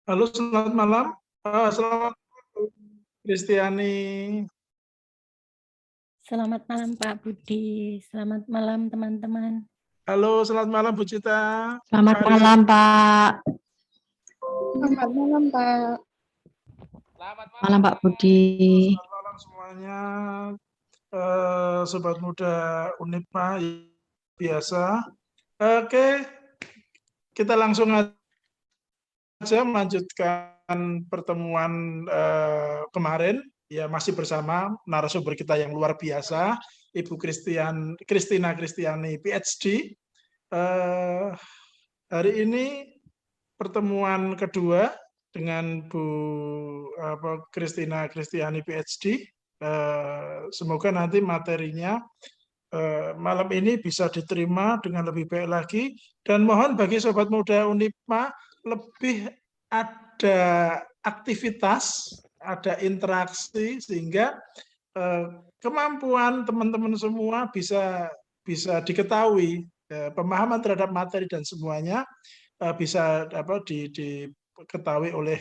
Halo, selamat malam. Selamat malam, Kristiani. Selamat malam Pak Budi, selamat malam teman-teman. Halo, selamat malam Bu Cita. Selamat Pak malam Pak. Selamat malam Pak. Malam Pak Budi. Selamat malam semuanya. Sobat Muda Unipma biasa. Oke, kita langsung aja melanjutkan pertemuan kemarin. Ya, masih bersama narasumber kita yang luar biasa, Ibu Christina Kristiani, PhD. Hari ini pertemuan kedua dengan Bu Christina Kristiani, PhD. Semoga nanti materinya malam ini bisa diterima dengan lebih baik lagi. Dan mohon bagi Sobat Muda Unipma lebih ada aktivitas, ada interaksi sehingga kemampuan teman-teman semua bisa diketahui, pemahaman terhadap materi dan semuanya bisa diketahui oleh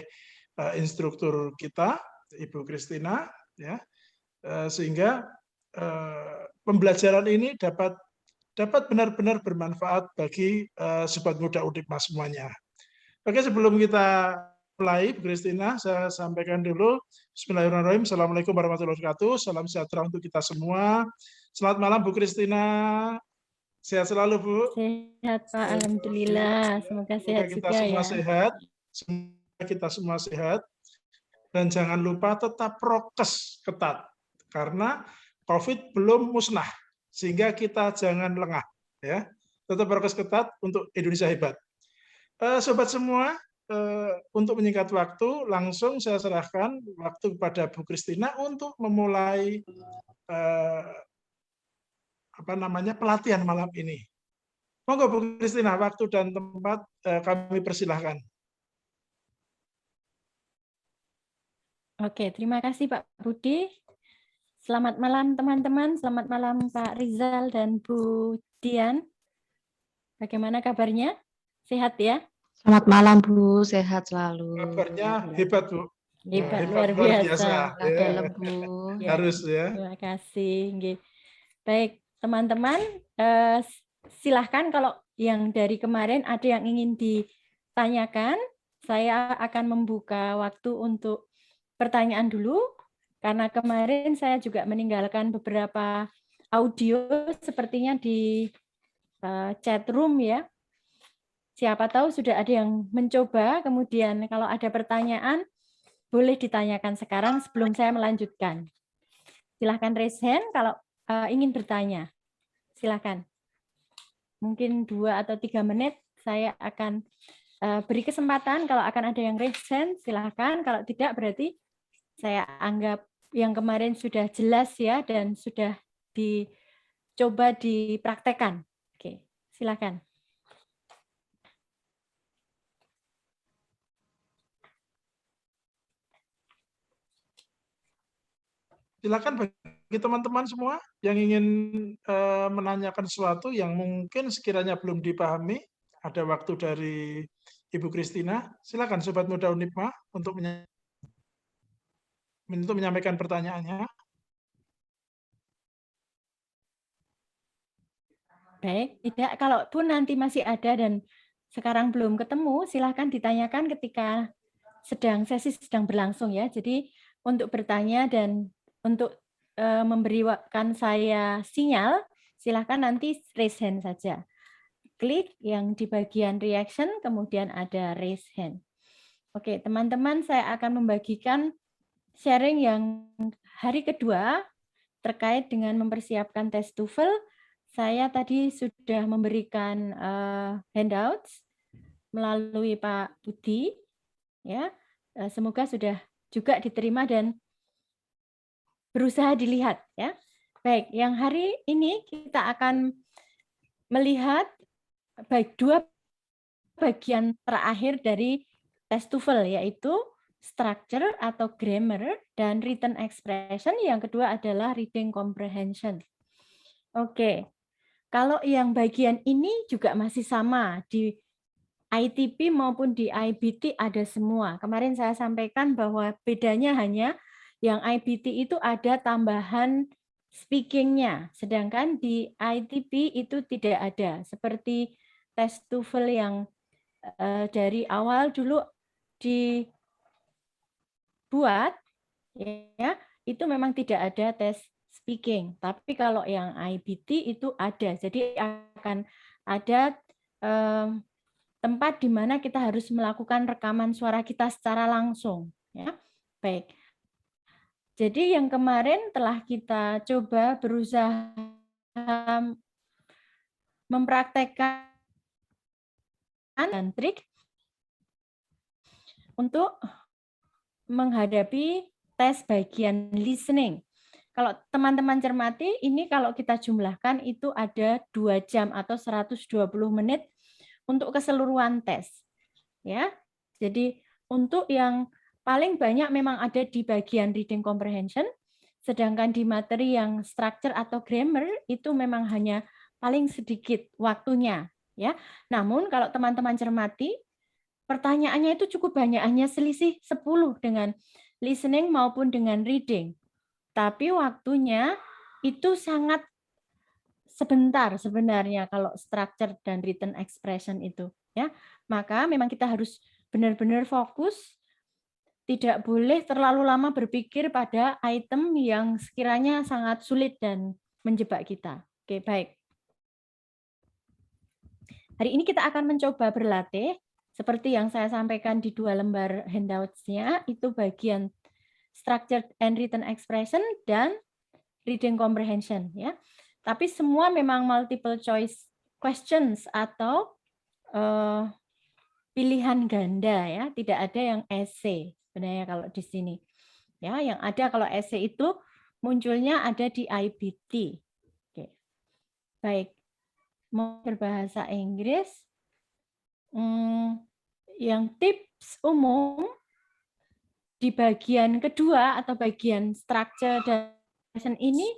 instruktur kita, Ibu Christina, ya, sehingga pembelajaran ini dapat benar-benar bermanfaat bagi Sobat Muda Unipma semuanya. Oke, sebelum kita mulai, Bu Christina, saya sampaikan dulu. Bismillahirrahmanirrahim. Assalamualaikum warahmatullahi wabarakatuh. Salam sejahtera untuk kita semua. Selamat malam, Bu Christina. Sehat selalu, Bu. Sehat Pak, alhamdulillah. Semoga sehat kita juga semua ya. sehat. Semoga kita semua sehat. Dan jangan lupa tetap prokes ketat. Karena COVID belum musnah. Sehingga kita jangan lengah. Ya. Tetap prokes ketat untuk Indonesia hebat. Sobat semua, untuk menyingkat waktu, langsung saya serahkan waktu kepada Bu Christina untuk memulai pelatihan malam ini. Monggo Bu Christina, waktu dan tempat kami persilahkan. Oke, terima kasih Pak Budi. Selamat malam teman-teman, selamat malam Pak Rizal dan Bu Dian. Bagaimana kabarnya? Sehat ya? Selamat malam Bu, sehat selalu. Kabarnya hebat Bu. Hebat, luar biasa. Dalam Bu. Ya, harus ya. Terima kasih. Baik teman-teman, silahkan kalau yang dari kemarin ada yang ingin ditanyakan, saya akan membuka waktu untuk pertanyaan dulu, karena kemarin saya juga meninggalkan beberapa audio sepertinya di chat room ya. Siapa tahu sudah ada yang mencoba, kemudian kalau ada pertanyaan, boleh ditanyakan sekarang sebelum saya melanjutkan. Silahkan raise hand kalau ingin bertanya. Silahkan. Mungkin 2 atau 3 menit saya akan beri kesempatan. Kalau akan ada yang raise hand, silahkan. Kalau tidak, berarti saya anggap yang kemarin sudah jelas ya dan sudah dicoba dipraktekkan. Oke, silahkan. Silakan bagi teman-teman semua yang ingin menanyakan sesuatu yang mungkin sekiranya belum dipahami, ada waktu dari Ibu Christina. Silakan Sobat Muda Unipma untuk menyampaikan pertanyaannya. Baik, tidak. Kalaupun nanti masih ada dan sekarang belum ketemu, silakan ditanyakan ketika sesi sedang berlangsung ya. Jadi untuk bertanya dan untuk memberikan saya sinyal, silakan nanti raise hand saja. Klik yang di bagian reaction, kemudian ada raise hand. Oke, teman-teman, saya akan membagikan sharing yang hari kedua terkait dengan mempersiapkan tes TOEFL. Saya tadi sudah memberikan handouts melalui Pak Budi, ya. Semoga sudah juga diterima dan berusaha dilihat, ya. Baik, yang hari ini kita akan melihat dua bagian terakhir dari tes TOEFL, yaitu structure atau grammar dan written expression. Yang kedua adalah reading comprehension. Oke, kalau yang bagian ini juga masih sama, ITP maupun di IBT ada semua. Kemarin saya sampaikan bahwa bedanya hanya yang IBT itu ada tambahan speaking-nya, sedangkan di ITP itu tidak ada. Seperti tes TOEFL yang dari awal dulu dibuat, ya, itu memang tidak ada tes speaking. Tapi kalau yang IBT itu ada, jadi akan ada tempat di mana kita harus melakukan rekaman suara kita secara langsung. Ya, baik. Jadi yang kemarin telah kita coba berusaha mempraktekkan dan trik untuk menghadapi tes bagian listening. Kalau teman-teman cermati, ini kalau kita jumlahkan itu ada 2 jam atau 120 menit untuk keseluruhan tes. Ya. Jadi untuk yang paling banyak memang ada di bagian reading comprehension, sedangkan di materi yang structure atau grammar itu memang hanya paling sedikit waktunya, ya. Namun kalau teman-teman cermati, pertanyaannya itu cukup banyak, hanya selisih 10 dengan listening maupun dengan reading. Tapi waktunya itu sangat sebentar sebenarnya kalau structure dan written expression itu, ya. Maka memang kita harus benar-benar fokus, tidak boleh terlalu lama berpikir pada item yang sekiranya sangat sulit dan menjebak kita. Oke, baik. Hari ini kita akan mencoba berlatih seperti yang saya sampaikan di 2 lembar handouts-nya, itu bagian structured and written expression dan reading comprehension, ya. Tapi semua memang multiple choice questions atau pilihan ganda, ya. Tidak ada yang essay sebenarnya kalau di sini. Ya, yang ada kalau essay itu munculnya ada di IBT. Oke. Baik. Mau berbahasa Inggris. Yang tips umum di bagian kedua atau bagian structure dan ini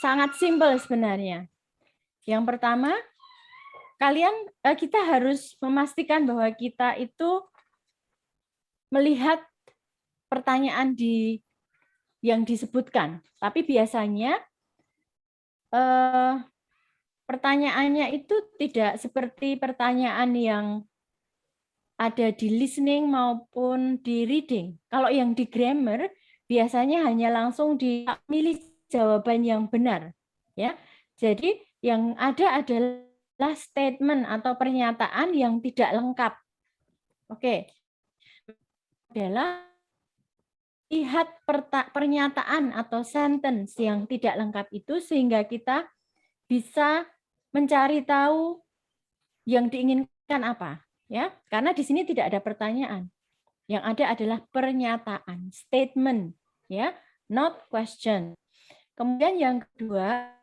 sangat simpel sebenarnya. Yang pertama, kita harus memastikan bahwa kita itu melihat pertanyaan yang disebutkan. Tapi biasanya pertanyaannya itu tidak seperti pertanyaan yang ada di listening maupun di reading. Kalau yang di grammar biasanya hanya langsung dimilih jawaban yang benar, ya. Jadi yang ada adalah statement atau pernyataan yang tidak lengkap. Oke. Adalah lihat pernyataan atau sentence yang tidak lengkap itu sehingga kita bisa mencari tahu yang diinginkan apa. Ya, karena di sini tidak ada pertanyaan. Yang ada adalah pernyataan, statement, ya, not question. Kemudian yang kedua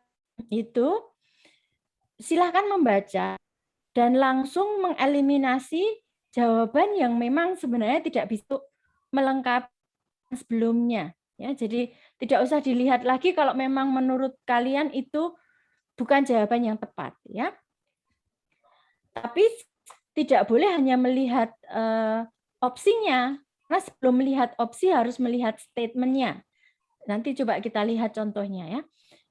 itu silakan membaca dan langsung mengeliminasi jawaban yang memang sebenarnya tidak bisa melengkapi sebelumnya. Ya, jadi tidak usah dilihat lagi kalau memang menurut kalian itu bukan jawaban yang tepat. Ya, tapi tidak boleh hanya melihat opsinya, karena sebelum melihat opsi harus melihat statementnya. Nanti coba kita lihat contohnya, ya.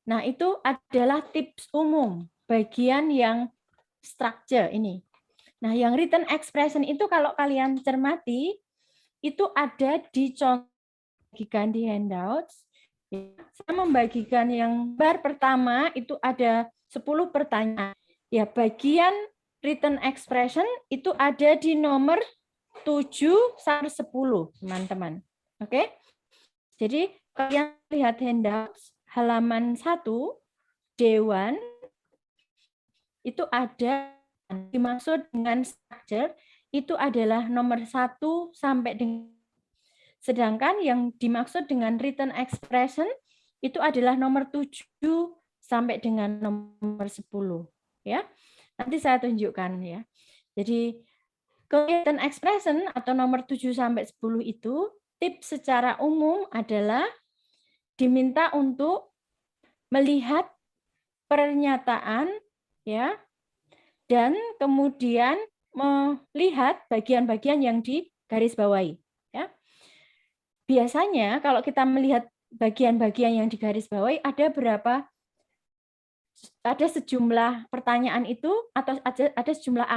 Nah, itu adalah tips umum bagian yang structure ini. Nah, yang written expression itu kalau kalian cermati itu ada di contoh bagikan di handouts. Saya membagikan yang bar pertama itu ada 10 pertanyaan. Ya, bagian written expression itu ada di nomor 7 sampai 10, teman-teman. Oke. Jadi kalian lihat handouts halaman 1 D1 itu ada dimaksud dengan structure itu adalah nomor 1 sampai dengan, sedangkan yang dimaksud dengan written expression itu adalah nomor 7 sampai dengan nomor 10, ya. Nanti saya tunjukkan, ya. Jadi written expression atau nomor 7 sampai 10 itu tips secara umum adalah diminta untuk melihat pernyataan, ya, dan kemudian melihat bagian-bagian yang digarisbawahi. Ya. Biasanya kalau kita melihat bagian-bagian yang digarisbawahi ada sejumlah pertanyaan itu atau ada sejumlah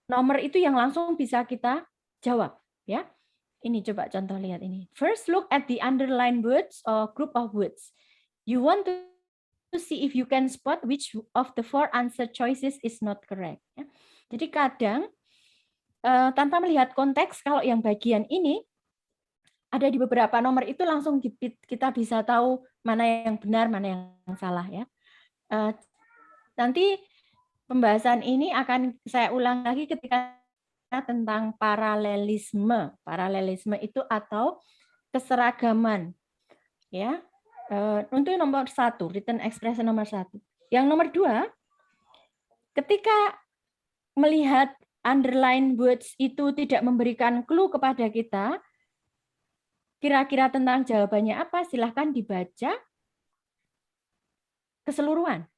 nomor itu yang langsung bisa kita jawab. Ya. Ini coba contoh lihat ini. First look at the underlined words or group of words. You want to see if you can spot which of the 4 answer choices is not correct. Ya. Jadi kadang tanpa melihat konteks, kalau yang bagian ini ada di beberapa nomor itu langsung kita bisa tahu mana yang benar, mana yang salah ya. Nanti pembahasan ini akan saya ulang lagi ketika tentang paralelisme. Paralelisme itu atau keseragaman ya. Untuk nomor 1, written expression nomor 1. Yang nomor 2, ketika melihat underline words itu tidak memberikan clue kepada kita, kira-kira tentang jawabannya apa, silahkan dibaca keseluruhan.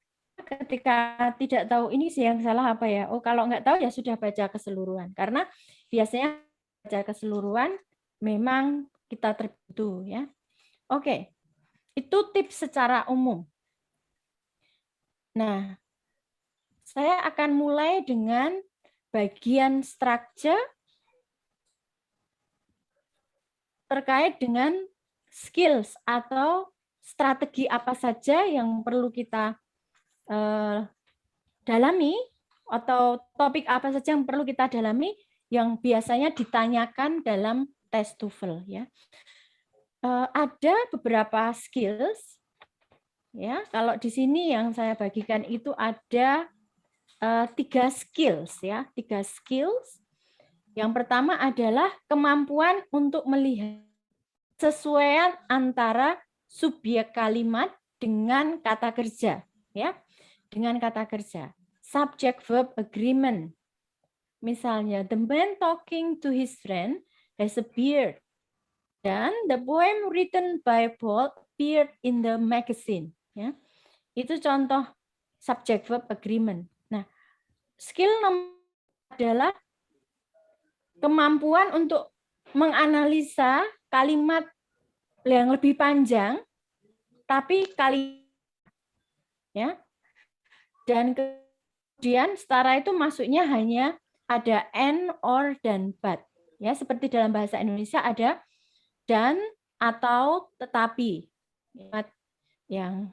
Ketika tidak tahu ini sih yang salah apa ya, oh kalau nggak tahu ya sudah baca keseluruhan. Karena biasanya baca keseluruhan memang kita terbantu ya. Oke, itu tips secara umum. Nah, saya akan mulai dengan bagian structure terkait dengan skills atau strategi apa saja yang perlu kita dalami atau topik apa saja yang perlu kita dalami yang biasanya ditanyakan dalam tes TOEFL ya. Ada beberapa skills ya. Kalau di sini yang saya bagikan itu ada 3 skills ya, 3 skills. Yang pertama adalah kemampuan untuk melihat kesesuaian antara subjek kalimat dengan kata kerja ya. Dengan kata kerja. Subject verb agreement. Misalnya, the man talking to his friend has a beard. Dan the poem written by Paul appeared in the magazine. Ya. Itu contoh subject verb agreement. Nah, skill nomor adalah kemampuan untuk menganalisa kalimat yang lebih panjang, tapi ya. Dan kemudian setara itu masuknya hanya ada and, or, dan but. Ya, seperti dalam bahasa Indonesia ada dan, atau, tetapi. Yang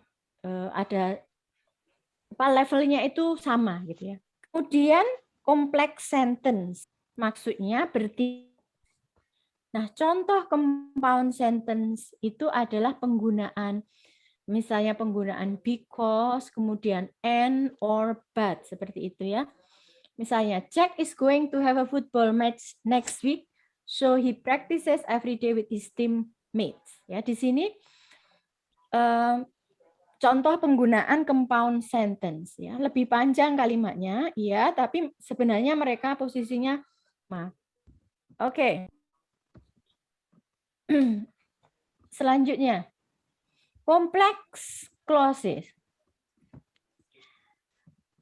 ada levelnya itu sama gitu ya. Kemudian complex sentence. Maksudnya Nah, contoh compound sentence itu adalah penggunaan misalnya penggunaan because, kemudian and, or, but seperti itu ya. Misalnya Jack is going to have a football match next week, so he practices every day with his teammates. Ya, di sini contoh penggunaan compound sentence ya, lebih panjang kalimatnya, iya, tapi sebenarnya mereka posisinya sama. Oke. Selanjutnya, complex clauses.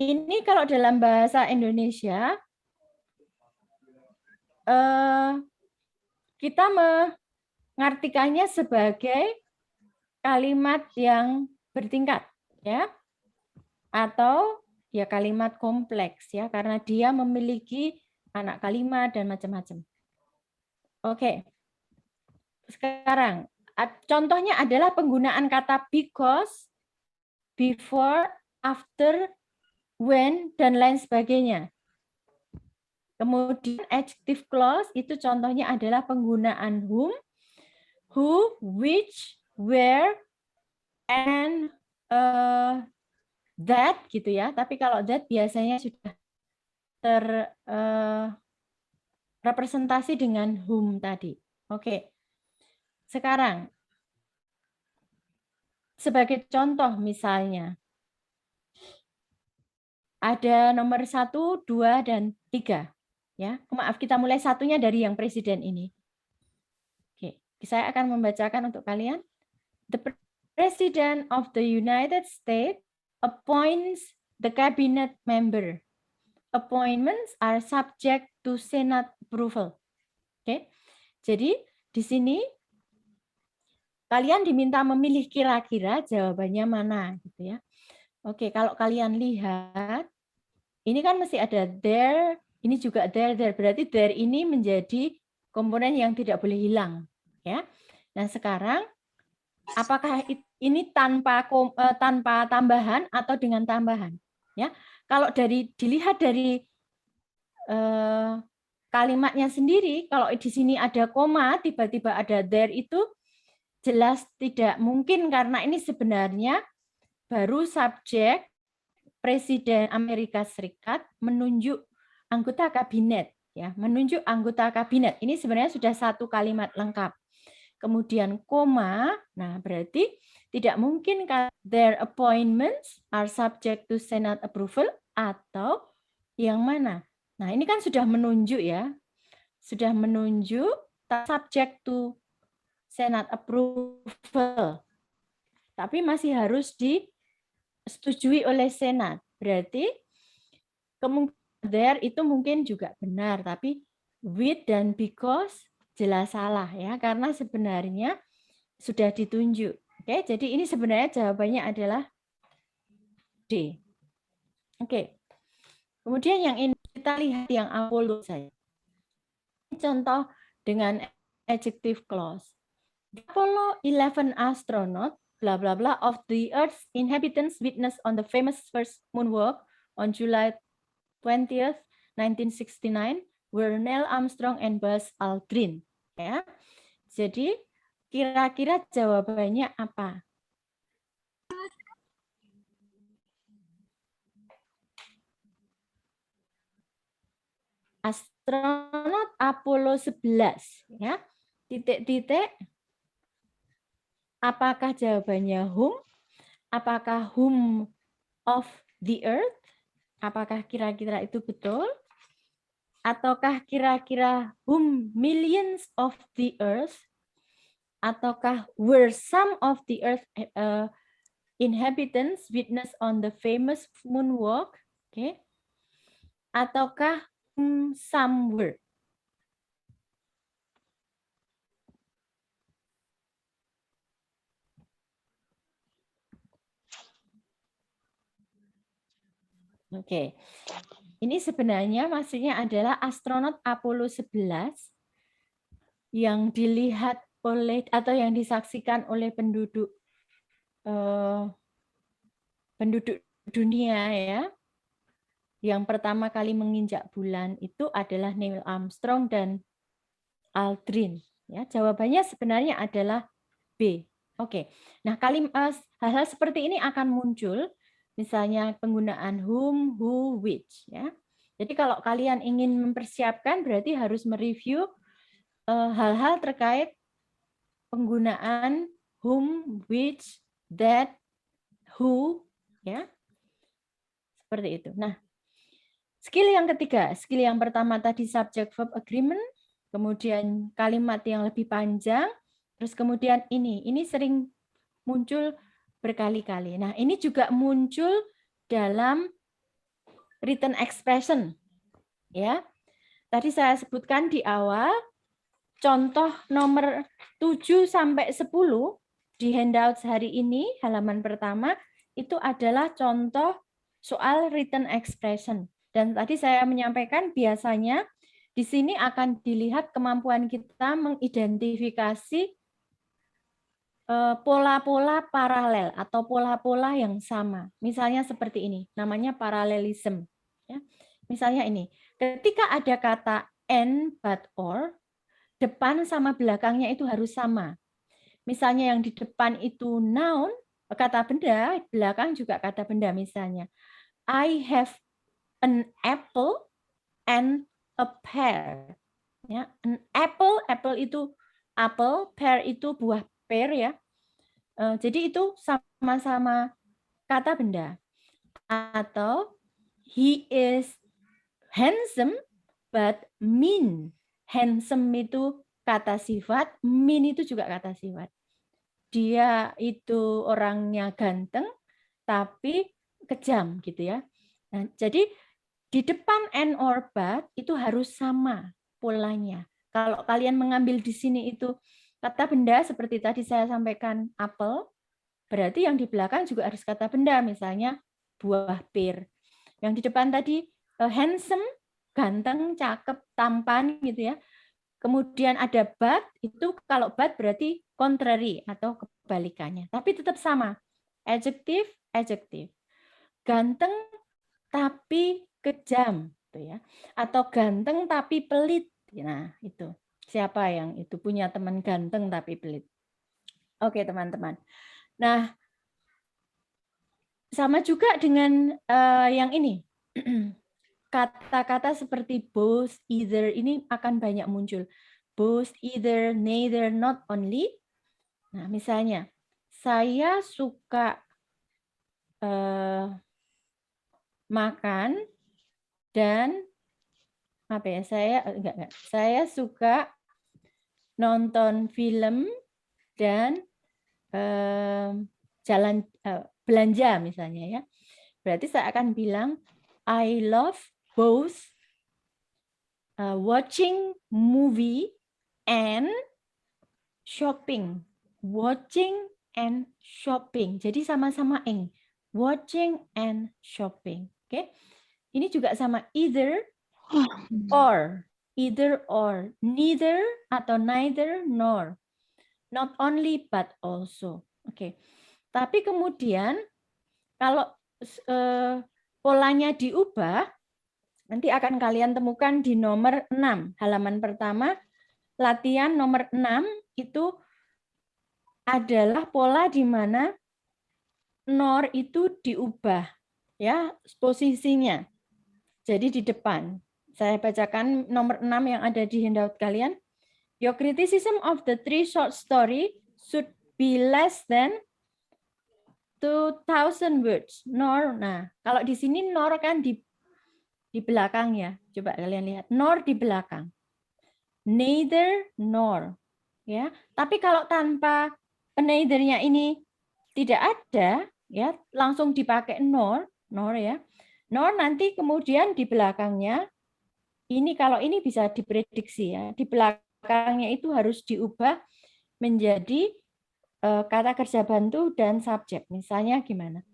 Ini kalau dalam bahasa Indonesia kita mengartikannya sebagai kalimat yang bertingkat, ya, atau ya kalimat kompleks, ya, karena dia memiliki anak kalimat dan macam-macam. Oke. Sekarang contohnya adalah penggunaan kata because, before, after, when, dan lain sebagainya. Kemudian adjective clause itu contohnya adalah penggunaan whom, who, which, where, and that gitu ya. Tapi kalau that biasanya sudah terrepresentasi dengan whom tadi. Oke. Sekarang sebagai contoh misalnya ada nomor 1, 2, dan 3. Ya, maaf kita mulai satunya dari yang presiden ini. Oke, saya akan membacakan untuk kalian. The President of the United States appoints the cabinet member. appointments are subject to Senate approval. Oke. Jadi di sini kalian diminta memilih kira-kira jawabannya mana gitu ya. Oke, kalau kalian lihat ini kan mesti ada there, ini juga there. Berarti there ini menjadi komponen yang tidak boleh hilang ya. Nah, sekarang apakah ini tanpa tambahan atau dengan tambahan ya? Kalau dilihat dari kalimatnya sendiri, kalau di sini ada koma tiba-tiba ada there itu jelas tidak mungkin karena ini sebenarnya baru subjek Presiden Amerika Serikat menunjuk anggota kabinet ya, menunjuk anggota kabinet. Ini sebenarnya sudah satu kalimat lengkap. Kemudian koma, nah berarti tidak mungkin their appointments are subject to Senate approval atau yang mana? Nah, ini kan sudah menunjuk ya. Sudah menunjuk subject to Senate approval. Tapi masih harus disetujui oleh Senat. Berarti kemungkinan there itu mungkin juga benar, tapi with dan because jelas salah ya, karena sebenarnya sudah ditunjuk. Oke, jadi ini sebenarnya jawabannya adalah D. Oke. Kemudian yang ini kita lihat yang Apollo saya. Contoh dengan adjective clause. Apollo 11 astronaut blah blah blah of the Earth's inhabitants witnessed on the famous first moonwalk on July 20th, 1969 were Neil Armstrong and Buzz Aldrin. Ya. Jadi kira-kira jawabannya apa? Astronot Apollo 11 ya. Titik-titik. Apakah jawabannya whom? Apakah whom of the earth? Apakah kira-kira itu betul? Ataukah kira-kira whom millions of the earth? Ataukah were some of the earth inhabitants witness on the famous moonwalk? Okay. Ataukah whom some were? Oke, ini sebenarnya maksudnya adalah astronot Apollo 11 yang dilihat oleh atau yang disaksikan oleh penduduk dunia ya. Yang pertama kali menginjak bulan itu adalah Neil Armstrong dan Aldrin. Ya, jawabannya sebenarnya adalah B. Oke, nah hal-hal seperti ini akan muncul. Misalnya penggunaan whom, who, which. Ya. Jadi kalau kalian ingin mempersiapkan berarti harus mereview hal-hal terkait penggunaan whom, which, that, who. Ya. Seperti itu. Nah, skill yang ketiga. Skill yang pertama tadi subject-verb agreement. Kemudian kalimat yang lebih panjang. Terus kemudian ini sering muncul berkali-kali. Nah, ini juga muncul dalam written expression. Ya. Tadi saya sebutkan di awal contoh nomor 7 sampai 10 di handouts hari ini halaman pertama itu adalah contoh soal written expression. Dan tadi saya menyampaikan biasanya di sini akan dilihat kemampuan kita mengidentifikasi pola-pola paralel atau pola-pola yang sama. Misalnya seperti ini, namanya paralelism. Ya. Misalnya ini, ketika ada kata and, but, or, depan sama belakangnya itu harus sama. Misalnya yang di depan itu noun, kata benda, belakang juga kata benda misalnya. I have an apple and a pear. Ya, an apple, apple itu apel, pear itu buah pear ya. Jadi itu sama-sama kata benda. Atau he is handsome but mean. Handsome itu kata sifat, mean itu juga kata sifat. Dia itu orangnya ganteng tapi kejam gitu ya. Nah, jadi Di depan and or but itu harus sama polanya. Kalau kalian mengambil di sini itu kata benda seperti tadi saya sampaikan apel, berarti yang di belakang juga harus kata benda, misalnya buah pir. Yang di depan tadi handsome, ganteng, cakep, tampan gitu ya. Kemudian ada but, itu kalau but berarti contrary atau kebalikannya. Tapi tetap sama. Adjective, adjective. Ganteng tapi kejam gitu ya. Atau ganteng tapi pelit. Nah, itu. Siapa yang itu punya teman ganteng tapi pelit? Oke, teman-teman. Nah, sama juga dengan yang ini. Kata-kata seperti both, either ini akan banyak muncul. Both, either, neither, not only. Nah, misalnya, saya suka makan dan apa ya? Saya suka nonton film dan jalan belanja misalnya ya. Berarti saya akan bilang I love both watching movie and shopping. Watching and shopping. Jadi sama-sama ing. Watching and shopping. Oke. Ini juga sama either or. Either or. Neither atau neither nor. Not only but also. Oke. Tapi kemudian kalau polanya diubah, nanti akan kalian temukan di nomor 6, halaman pertama, latihan nomor 6 itu adalah pola di mana nor itu diubah ya posisinya. Jadi di depan. Saya bacakan nomor 6 yang ada di handout kalian. Your criticism of the 3 short story should be less than 2,000 words. Nor. Nah, kalau di sini nor kan di belakang ya. Coba kalian lihat. Nor di belakang. Neither nor. Ya. Tapi kalau tanpa neither-nya ini tidak ada, ya, langsung dipakai nor ya. Nor nanti kemudian di belakangnya ini kalau ini bisa diprediksi ya. Di belakangnya itu harus diubah menjadi kata kerja bantu dan subjek. Misalnya gimana?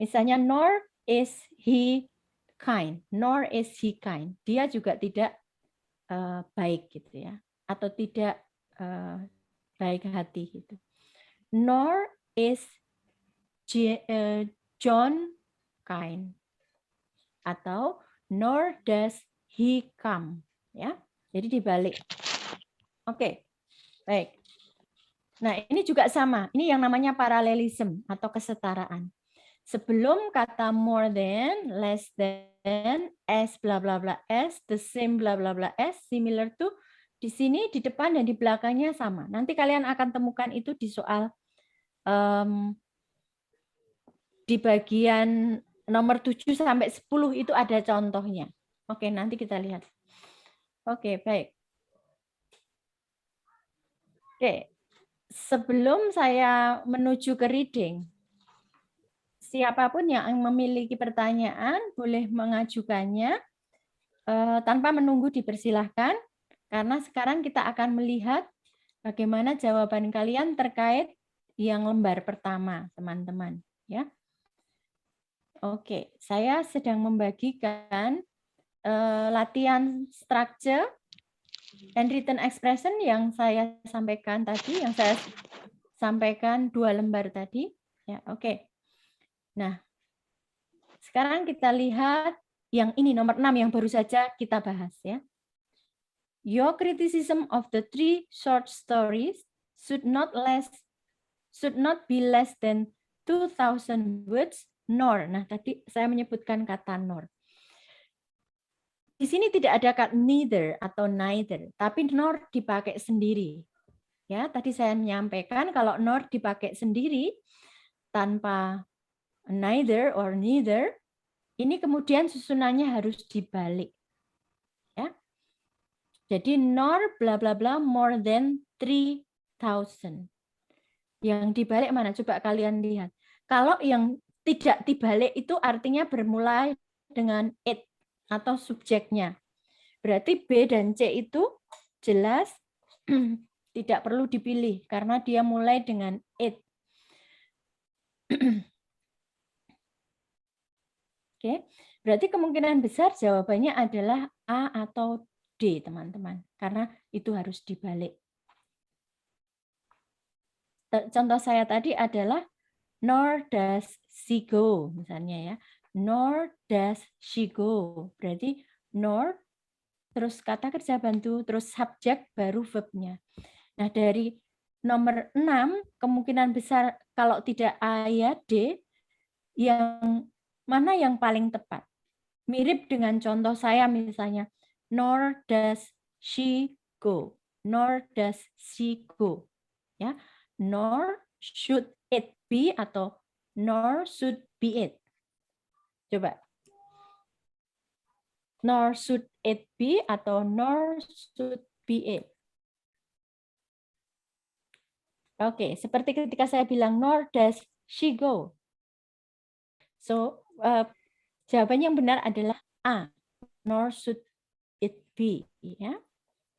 Misalnya nor is he kind. Nor is he kind. Dia juga tidak baik gitu ya. Atau tidak baik hati gitu. Nor is John kind. Atau nor does he come. Ya. Jadi dibalik. Oke. Baik. Nah, ini juga sama. Ini yang namanya paralelism atau kesetaraan. Sebelum kata more than, less than, as bla bla bla as, the same bla bla bla as, similar to, di sini di depan dan di belakangnya sama. Nanti kalian akan temukan itu di soal di bagian nomor 7 sampai 10 itu ada contohnya. Oke, nanti kita lihat. Oke, baik. Oke. Sebelum saya menuju ke reading, siapapun yang memiliki pertanyaan boleh mengajukannya tanpa menunggu dipersilahkan, karena sekarang kita akan melihat bagaimana jawaban kalian terkait yang lembar pertama, teman-teman. Ya, oke, saya sedang membagikan latihan structure and written expression yang saya sampaikan tadi, yang saya sampaikan 2 lembar tadi. Ya, oke. Nah, sekarang kita lihat yang ini nomor 6 yang baru saja kita bahas ya. Your criticism of the 3 short stories should not be less than 2,000 words nor. Nah, tadi saya menyebutkan kata nor. Di sini tidak ada kata neither atau neither, tapi nor dipakai sendiri. Ya, tadi saya menyampaikan kalau nor dipakai sendiri tanpa neither or neither, ini kemudian susunannya harus dibalik. Ya. Jadi nor bla bla bla more than 3,000. Yang dibalik mana? Coba kalian lihat. Kalau yang tidak dibalik itu artinya bermulai dengan it. atau subjeknya. Berarti B dan C itu jelas tidak perlu dipilih karena dia mulai dengan it. Oke, berarti kemungkinan besar jawabannya adalah A atau D, teman-teman, karena itu harus dibalik. Contoh saya tadi adalah nor does she go, misalnya ya. Nor does she go. Berarti nor, terus kata kerja bantu, terus subjek, baru verb-nya. Nah, dari nomor 6, kemungkinan besar kalau tidak A ya D, yang mana yang paling tepat? Mirip dengan contoh saya misalnya, nor does she go. Nor does she go. Ya, nor should it be atau nor should be it. Coba. Nor should it be atau nor should be it. Oke, seperti ketika saya bilang nor does she go. So, jawabannya yang benar adalah A. Nor should it be. Ya.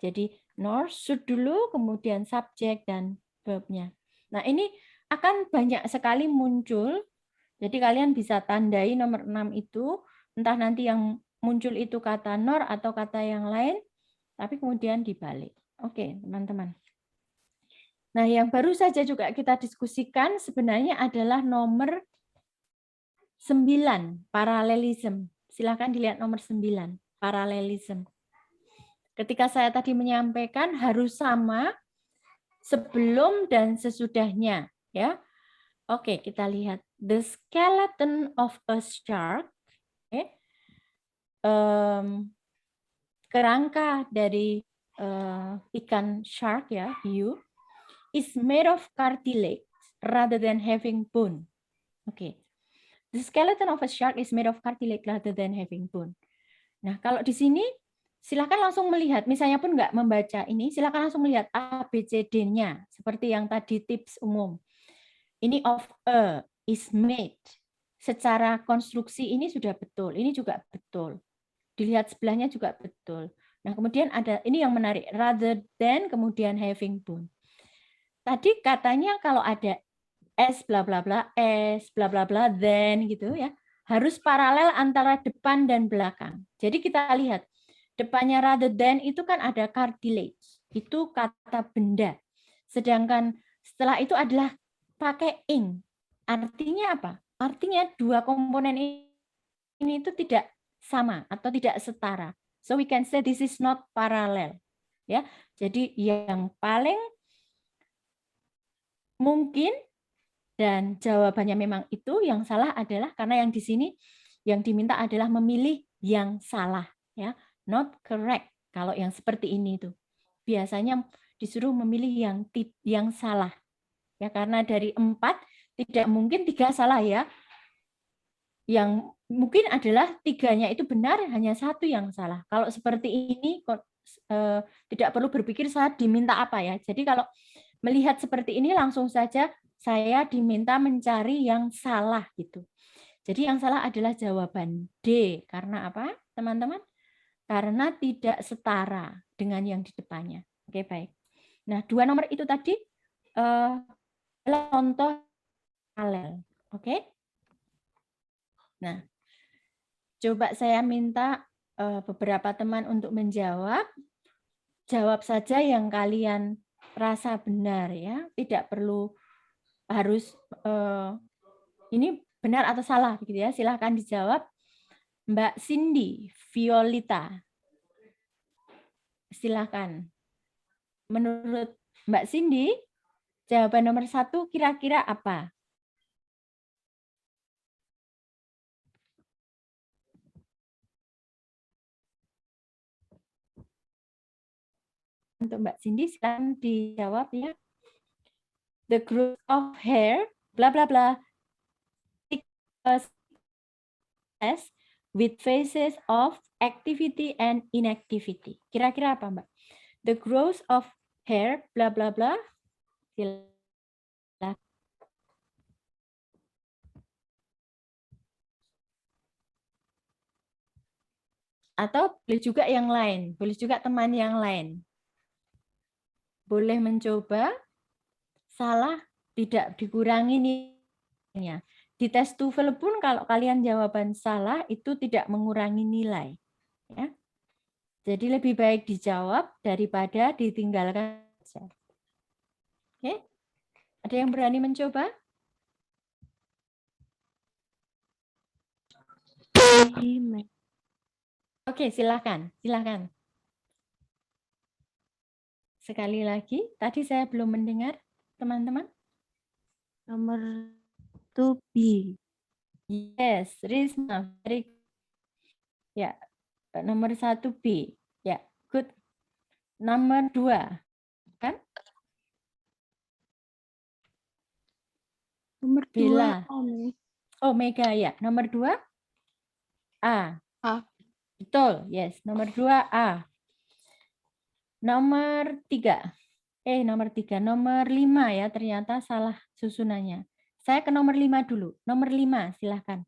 Jadi, nor should dulu, kemudian subjek dan verb-nya. Nah, ini akan banyak sekali muncul. Jadi, kalian bisa tandai nomor 6 itu. Entah nanti yang muncul itu kata nor atau kata yang lain. Tapi kemudian dibalik. Oke, teman-teman. Nah, yang baru saja juga kita diskusikan sebenarnya adalah nomor 9, paralelism. Silakan dilihat nomor 9, paralelism. Ketika saya tadi menyampaikan harus sama sebelum dan sesudahnya, ya. Oke, kita lihat the skeleton of a shark. Okay. Kerangka dari ikan shark ya, hiu, is made of cartilage rather than having bone. Oke. The skeleton of a shark is made of cartilage rather than having bone. Nah, kalau di sini silakan langsung melihat, misalnya pun nggak membaca ini, silakan langsung melihat A, B, C, D-nya. Seperti yang tadi tips umum. Ini of a, is made. Secara konstruksi ini sudah betul, ini juga betul. Dilihat sebelahnya juga betul. Nah, kemudian ada, ini yang menarik, rather than, kemudian having bone. Tadi katanya kalau ada S bla bla bla, S bla bla bla, then gitu ya, harus paralel antara depan dan belakang. Jadi kita lihat depannya rather than itu kan ada cartilage, itu kata benda. Sedangkan setelah itu adalah pakai ing. Artinya apa? Artinya dua komponen ini itu tidak sama atau tidak setara. So we can say this is not parallel. Ya, jadi yang paling mungkin dan jawabannya memang itu yang salah adalah karena yang di sini yang diminta adalah memilih yang salah ya, not correct. Kalau yang seperti ini itu biasanya disuruh memilih yang salah. Ya karena dari 4 tidak mungkin 3 salah ya. Yang mungkin adalah 3-nya itu benar, hanya 1 yang salah. Kalau seperti ini tidak perlu berpikir saya diminta apa ya. Jadi kalau melihat seperti ini langsung saja saya diminta mencari yang salah gitu. Jadi yang salah adalah jawaban D. Karena apa, teman-teman? Karena tidak setara dengan yang di depannya. Oke, baik. Nah, 2 nomor itu tadi contoh paralel. Oke? Nah, coba saya minta beberapa teman untuk menjawab. Jawab saja yang kalian rasa benar ya, tidak perlu harus ini benar atau salah gitu ya. Silahkan dijawab. Mbak Cindy Violita. Silahkan. Menurut Mbak Cindy, jawaban nomor 1 kira-kira apa? Untuk Mbak Cindy silahkan dijawab ya. The growth of hair, bla bla bla, with phases of activity and inactivity. Kira-kira apa, Mbak? The growth of hair, bla bla bla. Atau boleh juga yang lain, boleh juga teman yang lain. Boleh mencoba, salah, tidak dikurangi nilainya. Di tes TOEFL pun kalau kalian jawaban salah itu tidak mengurangi nilai. Ya. Jadi lebih baik dijawab daripada ditinggalkan. Oke? Ada yang berani mencoba? Oke, silakan, silakan. Sekali lagi, tadi saya belum mendengar, teman-teman. Nomor 2 B. Yes, Rizna. Very good. Ya, nomor 1 B. Ya, good. Nomor 2, kan? Nomor Bella. 2, Oh, Mega ya. Nomor 2, A. A. Betul, yes. Nomor 2, A. Nomor 3. Nomor 3. Nomor 5 ya, ternyata salah susunannya. Saya ke nomor 5 dulu. Nomor 5, silahkan.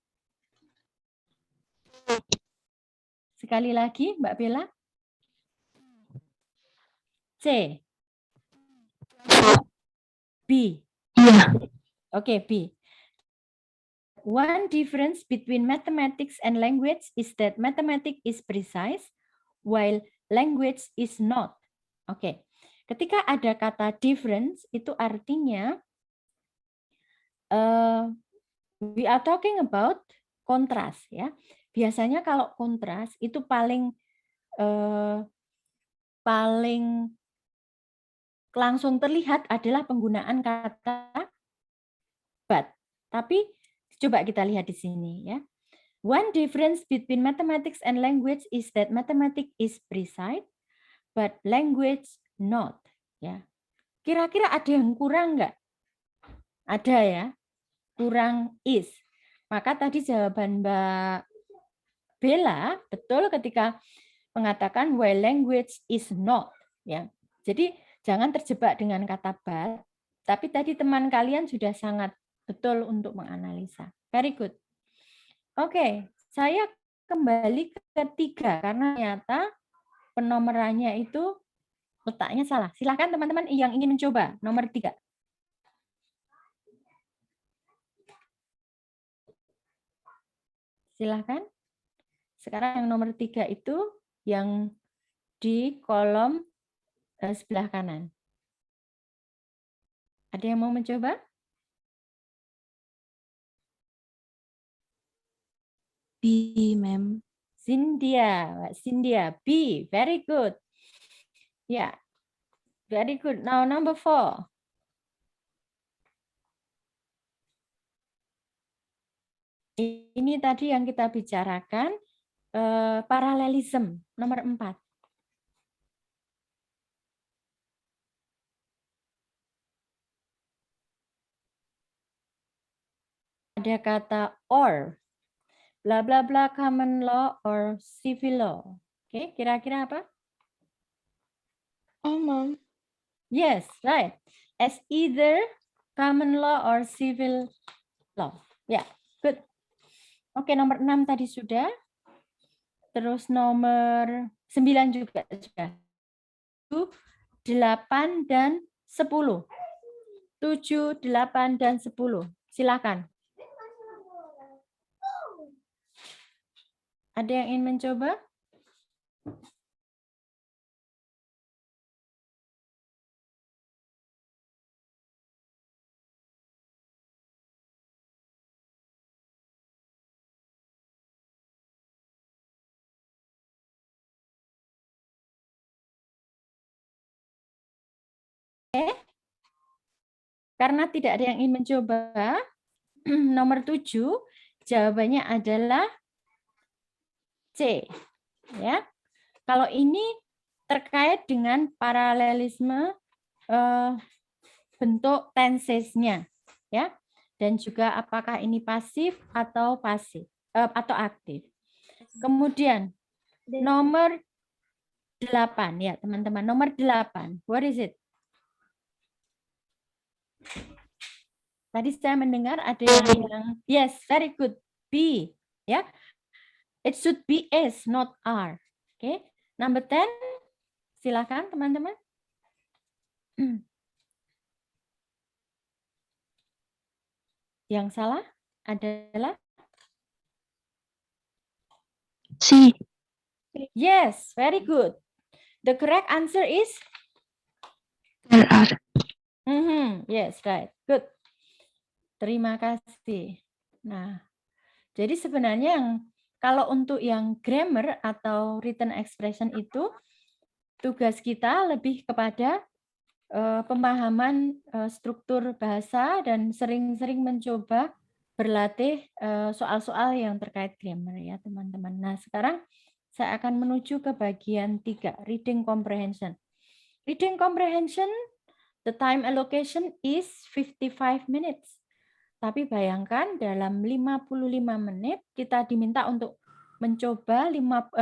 Sekali lagi, Mbak Bella. C. B. Iya. Oke, B. One difference between mathematics and language is that mathematics is precise, while language is not. Oke, ketika ada kata difference, itu artinya we are talking about kontras ya. Biasanya kalau kontras itu paling langsung terlihat adalah penggunaan kata but. Tapi coba kita lihat di sini ya. One difference between mathematics and language is that mathematics is precise, but language not. Ya, kira-kira ada yang kurang nggak? Ada ya, kurang is. Maka tadi jawaban Mbak Bella betul ketika mengatakan while language is not. Ya, jadi jangan terjebak dengan kata but. Tapi tadi teman kalian sudah sangat betul untuk menganalisa. Very good. Oke, saya kembali ke 3 karena ternyata penomorannya itu letaknya salah. Silakan teman-teman yang ingin mencoba nomor 3. Silakan. Sekarang yang nomor 3 itu yang di kolom sebelah kanan. Ada yang mau mencoba? B, ma'am. Cynthia, B, very good. Yeah, very good. Now number 4. Ini tadi yang kita bicarakan, paralelism, nomor 4. Ada kata or, bla bla bla common law or civil law. Oke, kira-kira apa? Oh, Mom. Yes, right. As either common law or civil law. Ya, good. Oke, nomor 6 tadi sudah. Terus nomor 9 juga sudah. 8 dan 10. 7, 8, dan 10. Silakan. Ada yang ingin mencoba? Karena tidak ada yang ingin mencoba, nomor 7 jawabannya adalah C. Ya. Kalau ini terkait dengan paralelisme bentuk tensesnya, ya. Dan juga apakah ini pasif atau atau aktif. Kemudian nomor 8 ya, teman-teman. Nomor 8. What is it? Tadi saya mendengar ada yang bilang yes, very good. B, ya. It should be is, not are. Oke. Number 10. Silakan teman-teman. Yang salah adalah C. yes, very good. The correct answer is There are. Yes, right. Good. Terima kasih. Nah, jadi sebenarnya kalau untuk yang grammar atau written expression itu tugas kita lebih kepada pemahaman struktur bahasa dan sering-sering mencoba berlatih soal-soal yang terkait grammar ya teman-teman. Nah, sekarang saya akan menuju ke bagian 3, reading comprehension. Reading comprehension, the time allocation is 55 minutes. Tapi bayangkan dalam 55 menit kita diminta untuk mencoba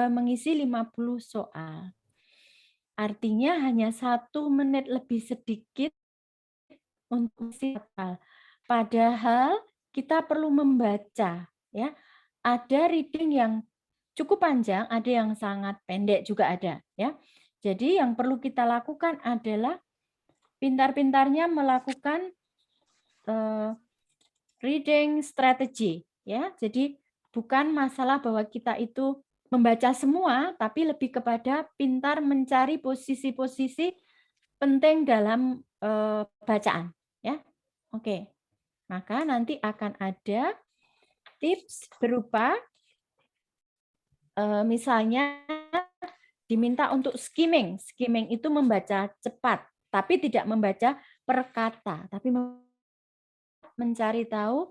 mengisi 50 soal. Artinya hanya 1 menit lebih sedikit untuk mengisi soal. Padahal kita perlu membaca, ya. Ada reading yang cukup panjang, ada yang sangat pendek juga ada, ya. Jadi yang perlu kita lakukan adalah pintar-pintarnya melakukan reading strategy, ya. Jadi bukan masalah bahwa kita itu membaca semua, tapi lebih kepada pintar mencari posisi-posisi penting dalam bacaan, ya. Oke. Maka nanti akan ada tips berupa misalnya diminta untuk skimming. Skimming itu membaca cepat, tapi tidak membaca per kata, tapi mencari tahu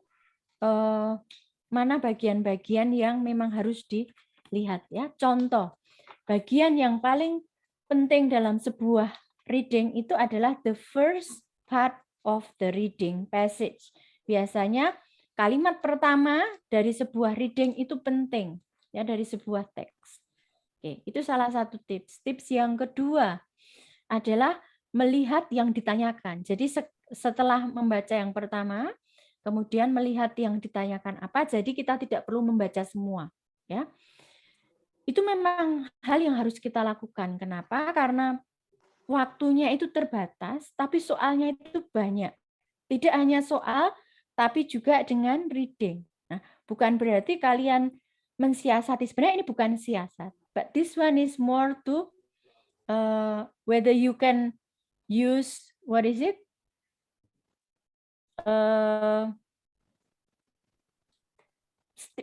mana bagian-bagian yang memang harus dilihat ya. Contoh, bagian yang paling penting dalam sebuah reading itu adalah the first part of the reading passage. Biasanya kalimat pertama dari sebuah reading itu penting ya, dari sebuah teks. Oke, itu salah satu tips. Tips yang kedua adalah melihat yang ditanyakan. Jadi setelah membaca yang pertama, kemudian melihat yang ditanyakan apa, jadi kita tidak perlu membaca semua. Ya, itu memang hal yang harus kita lakukan. Kenapa? Karena waktunya itu terbatas, tapi soalnya itu banyak. Tidak hanya soal, tapi juga dengan reading. Nah, bukan berarti kalian mensiasati. Sebenarnya ini bukan siasat. But this one is more to whether you can use, what is it?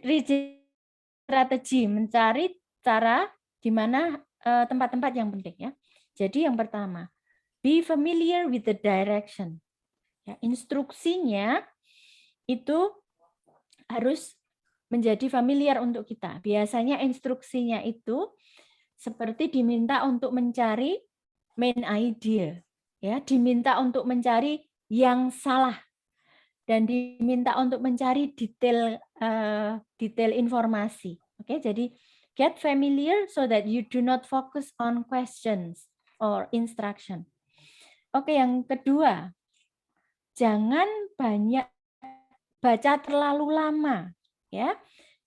Reading strategi, mencari cara di mana tempat-tempat yang penting ya. Jadi yang pertama, be familiar with the direction. Ya, instruksinya itu harus menjadi familiar untuk kita. Biasanya instruksinya itu seperti diminta untuk mencari main idea, ya, diminta untuk mencari yang salah, dan diminta untuk mencari detail detail informasi. Oke, jadi get familiar so that you do not focus on questions or instruction. Oke, yang kedua, jangan banyak baca terlalu lama, ya.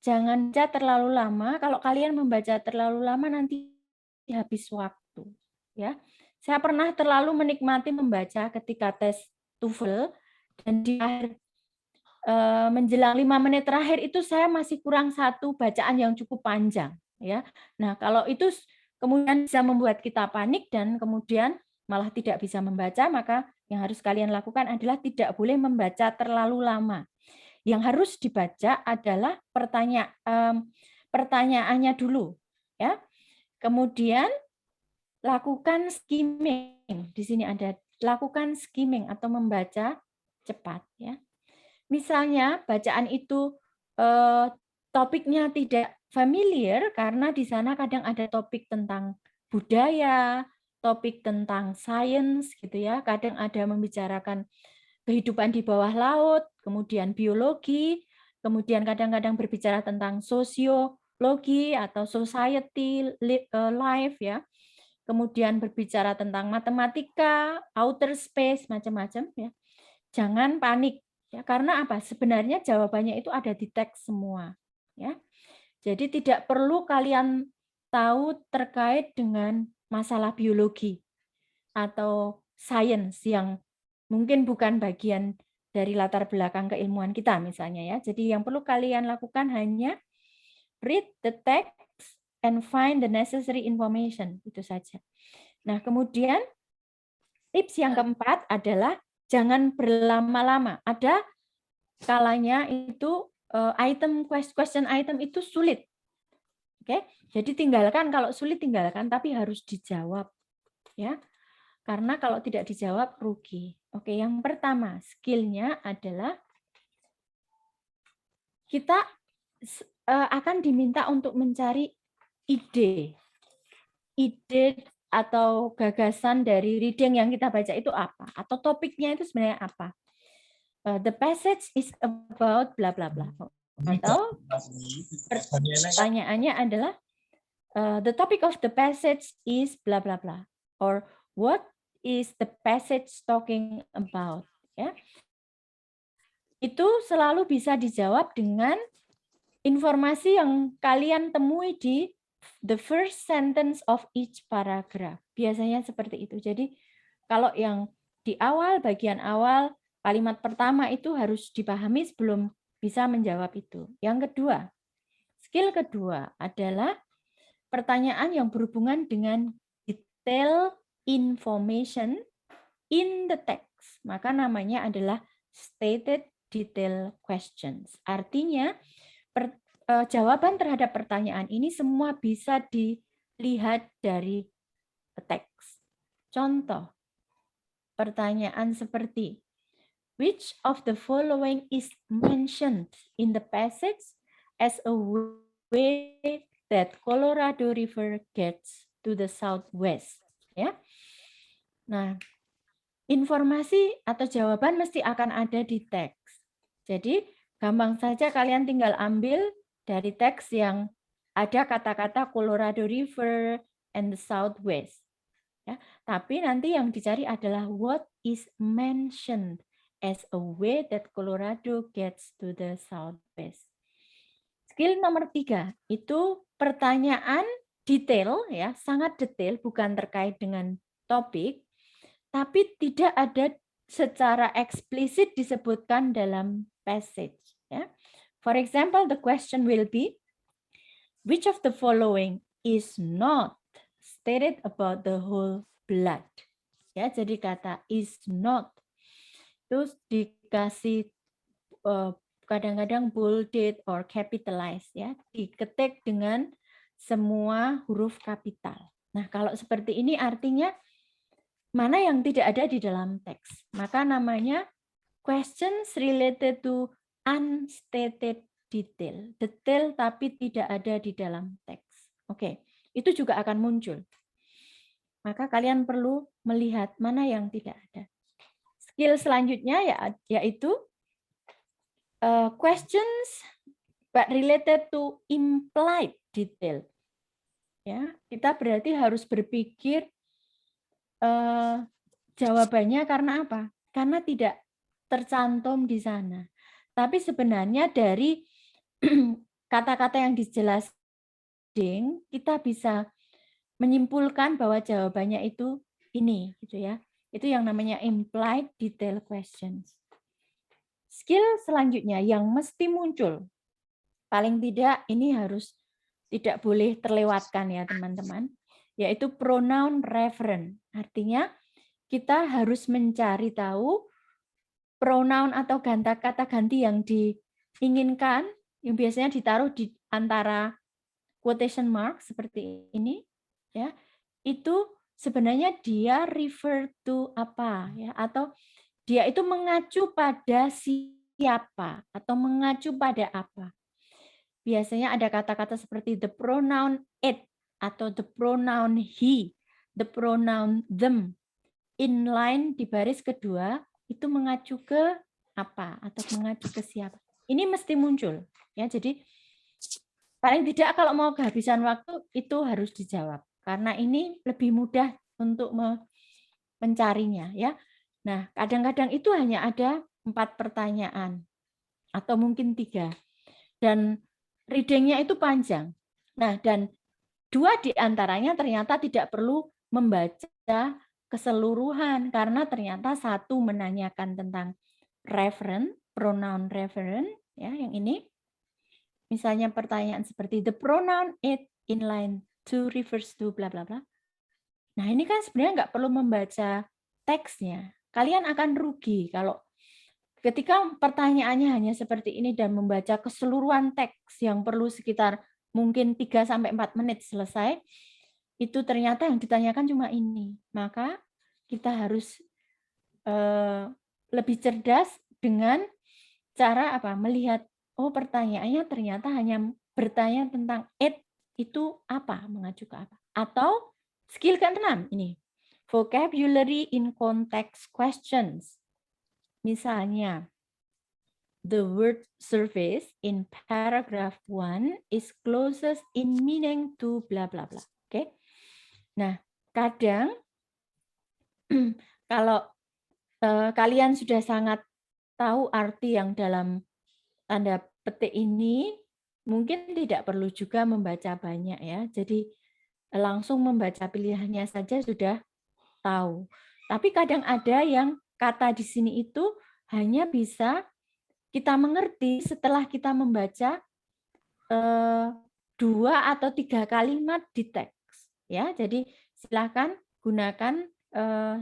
Jangan baca terlalu lama. Kalau kalian membaca terlalu lama nanti habis waktu, ya. Saya pernah terlalu menikmati membaca ketika tes TOEFL dan di akhir menjelang 5 menit terakhir itu saya masih kurang satu bacaan yang cukup panjang, ya. Nah, kalau itu kemudian bisa membuat kita panik dan kemudian malah tidak bisa membaca, maka yang harus kalian lakukan adalah tidak boleh membaca terlalu lama. Yang harus dibaca adalah pertanyaannya dulu, ya. Kemudian lakukan skimming. Di sini ada lakukan skimming atau membaca cepat, ya. Misalnya bacaan itu topiknya tidak familiar karena di sana kadang ada topik tentang budaya, topik tentang sains gitu ya, kadang ada membicarakan kehidupan di bawah laut, kemudian biologi, kemudian kadang-kadang berbicara tentang sosiologi atau society life ya. Kemudian berbicara tentang matematika, outer space, macam-macam ya. Jangan panik ya, karena apa? Sebenarnya jawabannya itu ada di teks semua ya. Jadi tidak perlu kalian tahu terkait dengan masalah biologi atau sains yang mungkin bukan bagian dari latar belakang keilmuan kita misalnya ya. Jadi yang perlu kalian lakukan hanya read the text and find the necessary information, itu saja. Nah, kemudian tips yang keempat adalah jangan berlama-lama. Ada kalanya itu question item itu sulit. Oke, jadi tinggalkan, kalau sulit tinggalkan, tapi harus dijawab ya. Karena kalau tidak dijawab rugi. Oke, yang pertama skillnya adalah kita akan diminta untuk mencari ide atau gagasan dari reading yang kita baca itu apa, atau topiknya itu sebenarnya apa. The passage is about bla bla bla. Atau pertanyaannya adalah the topic of the passage is bla bla bla, or what is the passage talking about, ya. Itu selalu bisa dijawab dengan informasi yang kalian temui di the first sentence of each paragraph. Biasanya seperti itu. Jadi kalau yang di awal, bagian awal, kalimat pertama itu harus dipahami sebelum bisa menjawab itu. Yang kedua, skill kedua adalah pertanyaan yang berhubungan dengan detail information in the text. Maka namanya adalah stated detail questions. Artinya jawaban terhadap pertanyaan ini semua bisa dilihat dari teks. Contoh, pertanyaan seperti, which of the following is mentioned in the passage as a way that Colorado River gets to the southwest? Ya. Nah, informasi atau jawaban mesti akan ada di teks. Jadi, gampang saja kalian tinggal ambil dari teks yang ada kata-kata Colorado River and the Southwest. Ya, tapi nanti yang dicari adalah what is mentioned as a way that Colorado gets to the Southwest. Skill nomor 3 itu pertanyaan detail, ya, sangat detail, bukan terkait dengan topik, tapi tidak ada secara eksplisit disebutkan dalam passage. Ya. For example, the question will be, which of the following is not stated about the whole blood? Ya, jadi kata is not itu dikasih kadang-kadang bolded or capitalized, ya, diketik dengan semua huruf kapital. Nah, kalau seperti ini artinya mana yang tidak ada di dalam teks. Maka namanya questions related to unstated detail. Detail tapi tidak ada di dalam teks. Oke, itu juga akan muncul. Maka kalian perlu melihat mana yang tidak ada. Skill selanjutnya yaitu questions but related to implied detail. Ya, kita berarti harus berpikir jawabannya karena apa? Karena tidak tercantum di sana. Tapi sebenarnya dari kata-kata yang dijelaskan, kita bisa menyimpulkan bahwa jawabannya itu ini, gitu ya. Itu yang namanya implied detail questions. Skill selanjutnya yang mesti muncul, paling tidak ini harus tidak boleh terlewatkan ya teman-teman, yaitu pronoun referent. Artinya kita harus mencari tahu pronoun atau kata ganti yang diinginkan, yang biasanya ditaruh di antara quotation mark seperti ini, ya, itu sebenarnya dia refer to apa, ya, atau dia itu mengacu pada siapa atau mengacu pada apa. Biasanya ada kata-kata seperti the pronoun it atau the pronoun he, the pronoun them. Inline di baris kedua itu mengacu ke apa atau mengacu ke siapa. Ini mesti muncul, ya. Jadi paling tidak kalau mau kehabisan waktu itu harus dijawab karena ini lebih mudah untuk mencarinya, ya. Nah, kadang-kadang itu hanya ada 4 pertanyaan atau mungkin 3. Dan readingnya itu panjang. Nah, dan 2 di antaranya ternyata tidak perlu membaca keseluruhan karena ternyata 1 menanyakan tentang referen, pronoun referen, ya, yang ini. Misalnya pertanyaan seperti the pronoun it in line 2 refers to bla bla bla. Nah, ini kan sebenarnya nggak perlu membaca teksnya. Kalian akan rugi kalau ketika pertanyaannya hanya seperti ini dan membaca keseluruhan teks yang perlu sekitar mungkin 3-4 menit selesai, itu ternyata yang ditanyakan cuma ini. Maka kita harus lebih cerdas dengan cara apa? Melihat, oh pertanyaannya ternyata hanya bertanya tentang it itu apa, mengacu ke apa. Atau skill ke-6 ini, vocabulary in context questions. Misalnya, the word surface in paragraph 1 is closest in meaning to bla bla bla. Oke. Nah, kadang kalau kalian sudah sangat tahu arti yang dalam tanda petik ini, mungkin tidak perlu juga membaca banyak ya. Jadi langsung membaca pilihannya saja sudah tahu. Tapi kadang ada yang kata di sini itu hanya bisa kita mengerti setelah kita membaca 2 atau 3 kalimat di teks. Ya, jadi silakan gunakan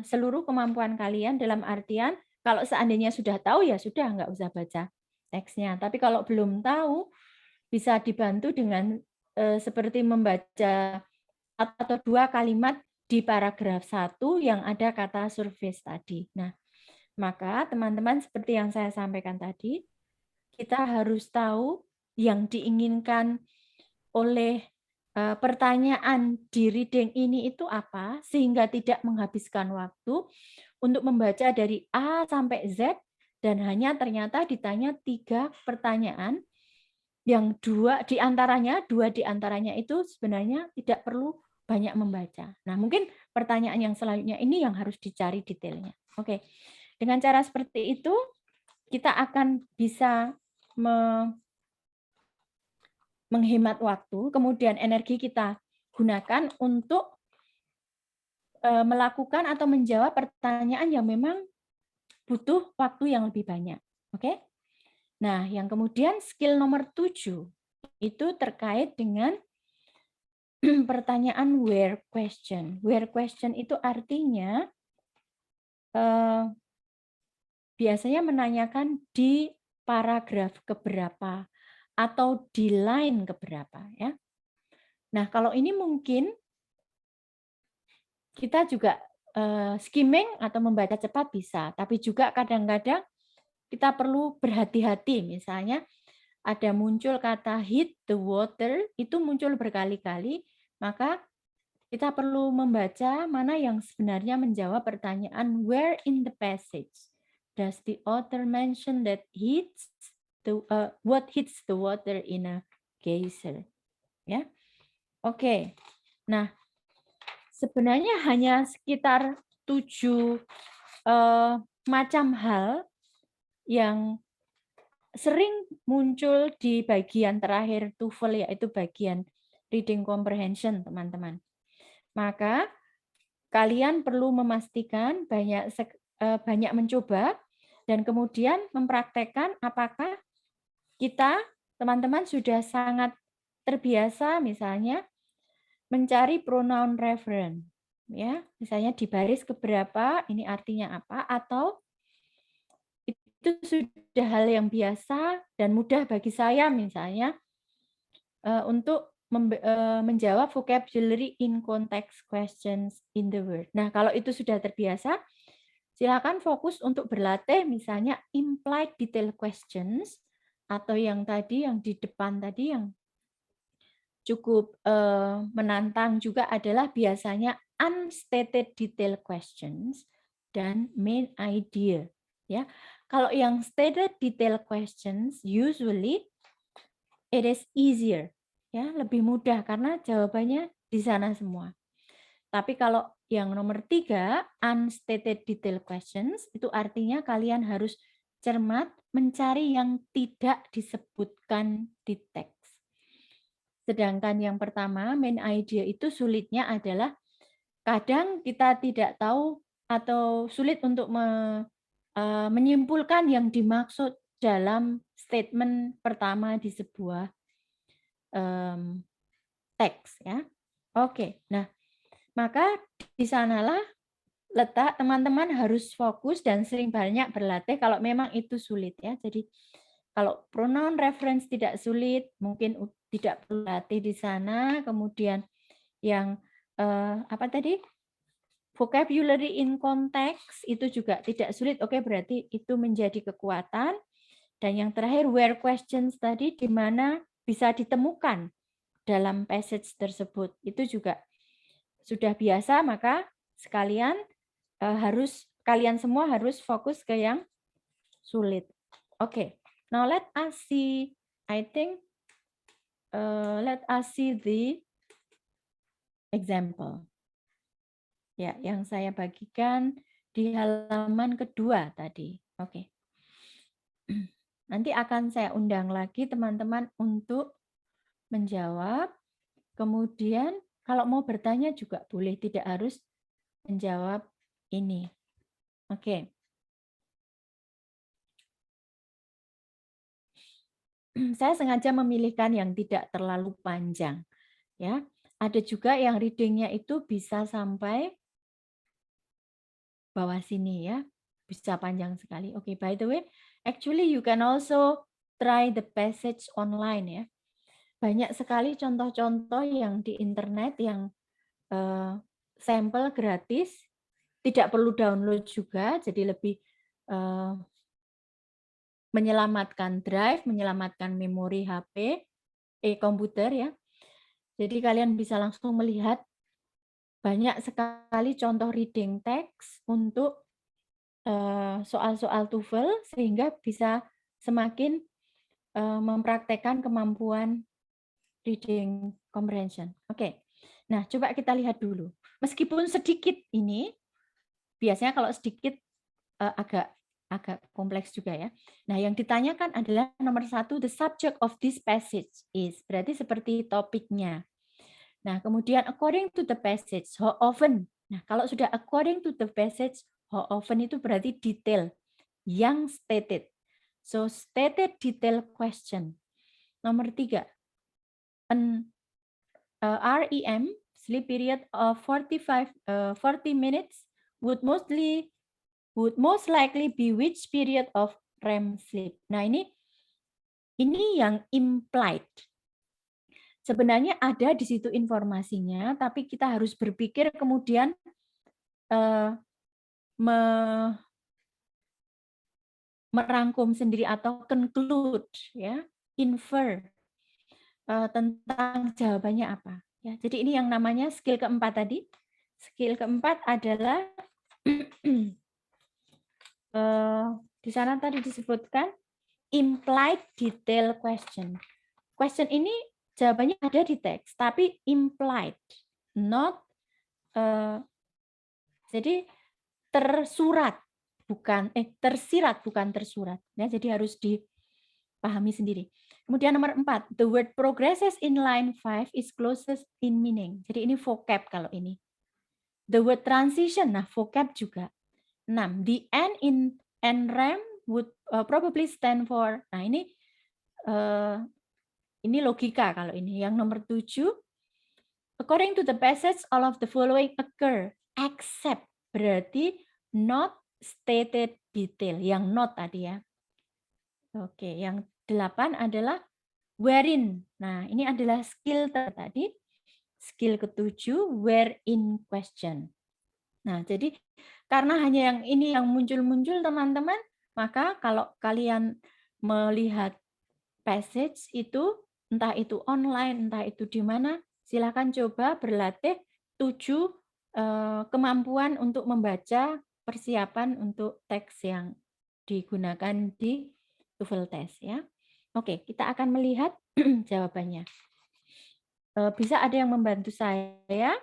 seluruh kemampuan kalian dalam artian kalau seandainya sudah tahu ya sudah nggak usah baca teksnya. Tapi kalau belum tahu bisa dibantu dengan seperti membaca atau 2 kalimat di paragraf 1 yang ada kata surface tadi. Nah, maka teman-teman seperti yang saya sampaikan tadi, kita harus tahu yang diinginkan oleh pertanyaan di reading ini itu apa, sehingga tidak menghabiskan waktu untuk membaca dari A sampai Z, dan hanya ternyata ditanya 3 pertanyaan, yang 2 diantaranya itu sebenarnya tidak perlu banyak membaca. Nah, mungkin pertanyaan yang selanjutnya ini yang harus dicari detailnya. Oke, dengan cara seperti itu, kita akan bisa menghemat waktu, kemudian energi kita gunakan untuk melakukan atau menjawab pertanyaan yang memang butuh waktu yang lebih banyak. Oke? Nah, yang kemudian skill nomor 7 itu terkait dengan pertanyaan where question. Where question itu artinya biasanya menanyakan di paragraf keberapa atau di line keberapa ya. Nah, kalau ini mungkin kita juga skimming atau membaca cepat bisa, tapi juga kadang-kadang kita perlu berhati-hati. Misalnya ada muncul kata hit the water, itu muncul berkali-kali, maka kita perlu membaca mana yang sebenarnya menjawab pertanyaan where in the passage does the author mention that what hits the water in a geyser. Ya, oke. Nah, sebenarnya hanya sekitar 7 macam hal yang sering muncul di bagian terakhir TOEFL, yaitu bagian reading comprehension, teman-teman. Maka kalian perlu memastikan banyak mencoba dan kemudian mempraktekkan apakah kita, teman-teman, sudah sangat terbiasa misalnya mencari pronoun referen, ya, misalnya di baris keberapa, ini artinya apa, atau itu sudah hal yang biasa dan mudah bagi saya misalnya untuk menjawab vocabulary in context questions in the word. Nah, kalau itu sudah terbiasa, silakan fokus untuk berlatih misalnya implied detail questions atau yang tadi yang di depan tadi yang cukup menantang juga adalah biasanya unstated detail questions dan main idea. Ya, kalau yang stated detail questions usually it is easier, ya, lebih mudah karena jawabannya di sana semua. Tapi kalau yang nomor 3, unstated detail questions, itu artinya kalian harus cermat mencari yang tidak disebutkan di teks. Sedangkan yang pertama, main idea itu sulitnya adalah kadang kita tidak tahu atau sulit untuk menyimpulkan yang dimaksud dalam statement pertama di sebuah teks, ya. Oke, nah maka di sanalah letak teman-teman harus fokus dan sering banyak berlatih kalau memang itu sulit, ya. Jadi kalau pronoun reference tidak sulit, mungkin tidak perlu latih di sana. Kemudian yang apa tadi? Vocabulary in context itu juga tidak sulit. Oke, berarti itu menjadi kekuatan. Dan yang terakhir, where questions tadi, di mana bisa ditemukan dalam passage tersebut. Itu juga sudah biasa, maka sekalian kalian semua harus fokus ke yang sulit. Oke, now let us see, I think, let us see the example. Ya, yang saya bagikan di halaman kedua tadi. Oke. Nanti akan saya undang lagi teman-teman untuk menjawab. Kemudian kalau mau bertanya juga boleh, tidak harus menjawab ini. Oke. Saya sengaja memilihkan yang tidak terlalu panjang. Ya, ada juga yang readingnya itu bisa sampai bawah sini, ya, bisa panjang sekali. Oke, by the way, actually you can also try the passage online, ya. Banyak sekali contoh-contoh yang di internet yang sampel gratis, tidak perlu download juga, jadi lebih menyelamatkan drive, menyelamatkan memori HP, komputer, ya. Jadi kalian bisa langsung melihat banyak sekali contoh reading text untuk soal-soal TOEFL sehingga bisa semakin mempraktekkan kemampuan reading comprehension. Oke. Nah, coba kita lihat dulu. Meskipun sedikit ini, biasanya kalau sedikit agak kompleks juga, ya. Nah, yang ditanyakan adalah nomor 1, the subject of this passage is. Berarti seperti topiknya. Nah, kemudian according to the passage, how often? Nah, kalau sudah according to the passage, how often itu berarti detail yang stated. So, stated detail question. Nomor 3, an REM, sleep period of 40 minutes would most likely be which period of REM sleep. Nah, ini yang implied. Sebenarnya ada di situ informasinya, tapi kita harus berpikir kemudian merangkum sendiri atau conclude, ya, infer tentang jawabannya apa. Ya, jadi ini yang namanya skill keempat tadi. Skill keempat adalah di sana tadi disebutkan implied detail question. Question ini jawabannya ada di teks, tapi implied, not jadi tersurat, bukan tersirat, bukan tersurat. Ya, jadi harus dipahami sendiri. Kemudian nomor 4, the word progresses in line 5 is closest in meaning. Jadi ini vocab kalau ini. The word transition, nah vocab juga. 6, the N in NREM would probably stand for. Nah, ini logika kalau ini. Yang nomor 7, according to the passage, all of the following occur except, berarti not stated detail. Yang not tadi, ya. Oke, yang 8 adalah wherein. Nah, ini adalah skill tadi. Skill ke-7, where in question. Nah, jadi karena hanya yang ini yang muncul-muncul teman-teman, maka kalau kalian melihat passage itu, entah itu online, entah itu di mana, silakan coba berlatih 7 kemampuan untuk membaca persiapan untuk teks yang digunakan di TOEFL test, ya. Oke, kita akan melihat jawabannya. Bisa ada yang membantu saya?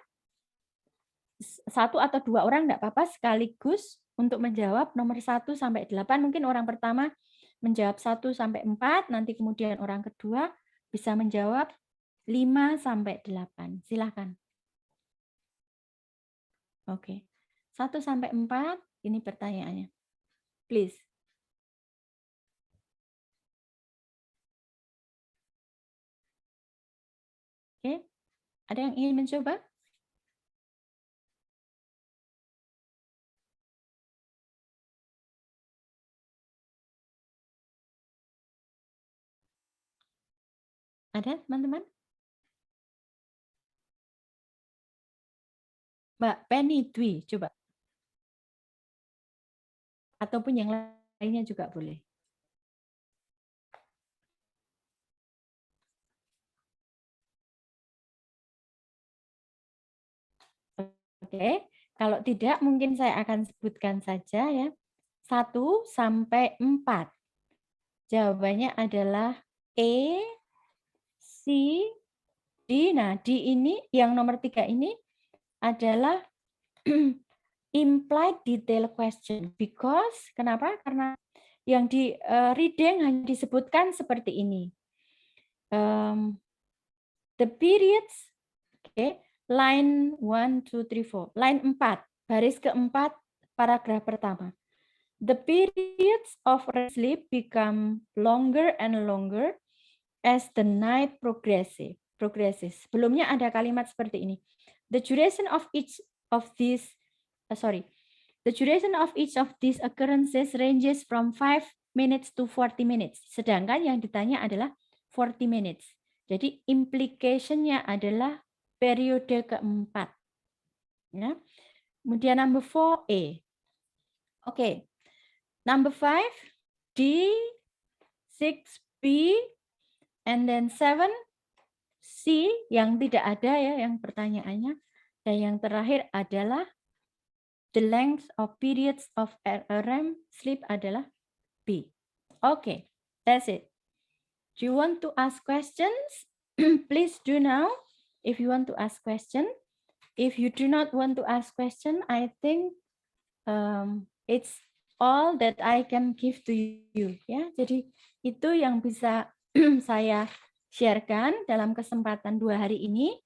1 atau 2 orang enggak apa-apa sekaligus untuk menjawab nomor 1 sampai 8. Mungkin orang pertama menjawab 1 sampai 4, nanti kemudian orang kedua bisa menjawab 5 sampai 8. Silakan. Oke. 1 sampai 4 ini pertanyaannya. Please. Oke. Ada yang ingin mencoba? Ada, teman-teman? Mbak Penny Dwi, coba. Ataupun yang lainnya juga boleh. Oke, kalau tidak mungkin saya akan sebutkan saja ya. 1 sampai 4. Jawabannya adalah E, C, D. Nah, D ini yang nomor 3 ini adalah implied detail question. Because, kenapa? Karena yang di reading hanya disebutkan seperti ini. The periods, okay, line 1, 2, 3, 4. Line 4, baris keempat, paragraf pertama. The periods of sleep become longer and longer as the night progresses. Sebelumnya ada kalimat seperti ini. The duration of each of these, the duration of each of these occurrences ranges from 5 minutes to 40 minutes. Sedangkan yang ditanya adalah 40 minutes. Jadi implication-nya adalah periode keempat. Ya. Kemudian number 4A. Oke. Number 5, D, 6B, and then 7, C, yang tidak ada ya yang pertanyaannya. Dan yang terakhir adalah the length of periods of REM sleep adalah B. Oke, that's it. Do you want to ask questions? Please do now if you want to ask question. If you do not want to ask question, I think it's all that I can give to you. Ya, jadi itu yang bisa saya sharekan dalam kesempatan 2 hari ini.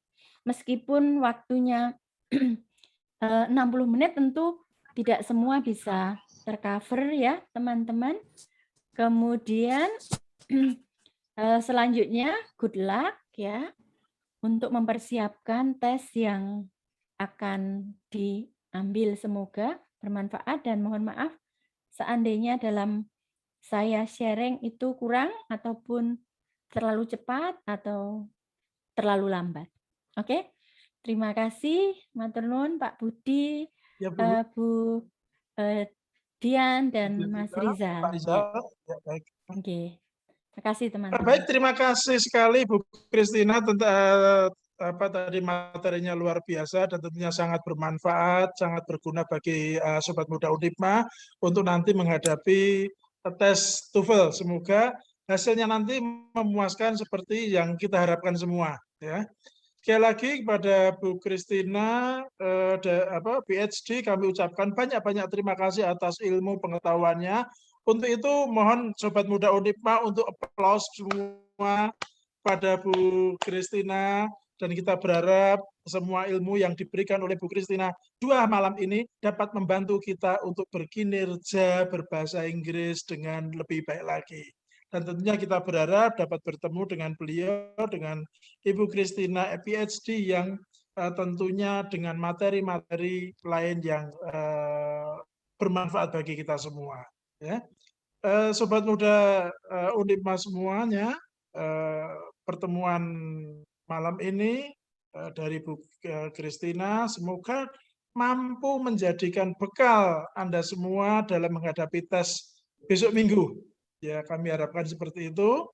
Meskipun waktunya 60 menit, tentu tidak semua bisa tercover ya teman-teman. Kemudian selanjutnya good luck ya untuk mempersiapkan tes yang akan diambil, semoga bermanfaat, dan mohon maaf seandainya dalam saya sharing itu kurang ataupun terlalu cepat atau terlalu lambat. Oke, terima kasih matur nuwun Pak Budi, Ya, Bu. Bu Dian dan Mas Rizal. Pak Rizal. Ya, baik. Oke. Terima kasih teman-teman. Baik, terima kasih sekali Bu Christina tentang materinya luar biasa dan tentunya sangat bermanfaat, sangat berguna bagi Sobat Muda Undipma untuk nanti menghadapi tes TOEFL. Semoga hasilnya nanti memuaskan seperti yang kita harapkan semua. Ya. Sekali lagi kepada Bu Christina, PhD, kami ucapkan banyak-banyak terima kasih atas ilmu pengetahuannya. Untuk itu mohon Sobat Muda Undipma untuk aplaus semua pada Bu Christina, dan kita berharap semua ilmu yang diberikan oleh Bu Christina 2 malam ini dapat membantu kita untuk berkinerja berbahasa Inggris dengan lebih baik lagi. Dan tentunya kita berharap dapat bertemu dengan beliau, dengan Ibu Christina PhD yang tentunya dengan materi-materi lain yang bermanfaat bagi kita semua. Ya. Sobat Muda Undipma semuanya, pertemuan malam ini dari Bu Christina semoga mampu menjadikan bekal Anda semua dalam menghadapi tes besok minggu. Ya, kami harapkan seperti itu,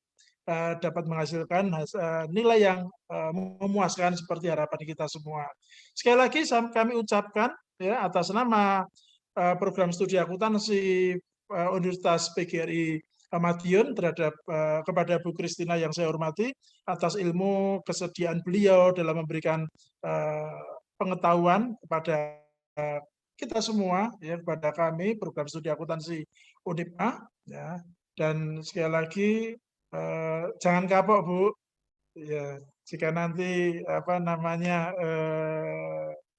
dapat menghasilkan nilai yang memuaskan seperti harapan kita semua. Sekali lagi kami ucapkan ya atas nama program studi akuntansi Universitas PGRI Madiun kepada Bu Christina yang saya hormati atas ilmu kesediaan beliau dalam memberikan pengetahuan kepada kita semua ya, kepada kami program studi akuntansi Undipma ya. Dan sekali lagi jangan kapok Bu ya, jika nanti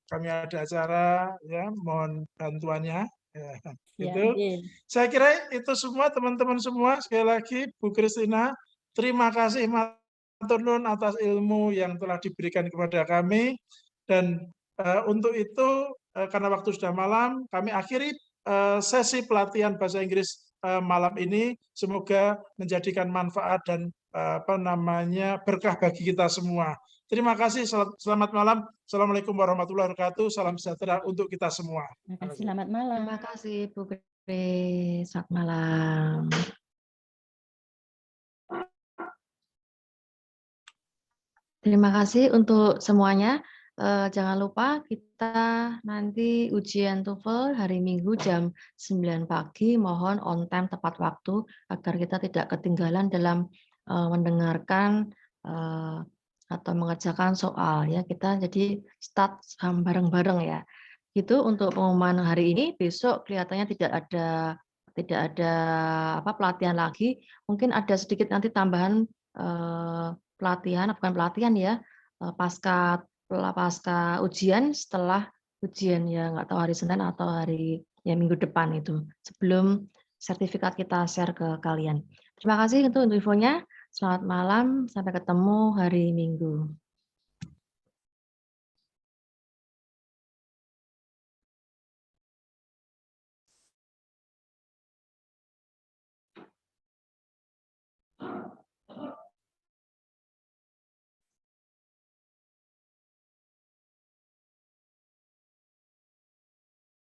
kami ada acara, ya mohon bantuannya. Ya, Ya, itu. Saya kira itu semua teman-teman semua. Sekali lagi Bu Kristina, terima kasih matur nuwun atas ilmu yang telah diberikan kepada kami. Dan untuk itu karena waktu sudah malam, kami akhiri sesi pelatihan bahasa Inggris malam ini. Semoga menjadikan manfaat dan berkah bagi kita semua. Terima kasih, selamat malam. Assalamualaikum warahmatullahi wabarakatuh. Salam sejahtera untuk kita semua. Terima kasih, selamat malam. Terima kasih Bu Grace. Selamat malam. Terima kasih untuk semuanya. Jangan lupa kita nanti ujian TOEFL hari Minggu jam 9 pagi. Mohon on time tepat waktu agar kita tidak ketinggalan dalam mendengarkan atau mengerjakan soal ya. Kita jadi start bareng-bareng ya. Itu untuk pengumuman hari ini. Besok kelihatannya tidak ada pelatihan lagi. Mungkin ada sedikit nanti tambahan pelatihan, bukan pelatihan ya, pasca ujian, setelah ujian ya, nggak tahu hari Senin atau hari ya minggu depan itu, sebelum sertifikat kita share ke kalian. Terima kasih untuk infonya. Selamat malam, sampai ketemu hari Minggu.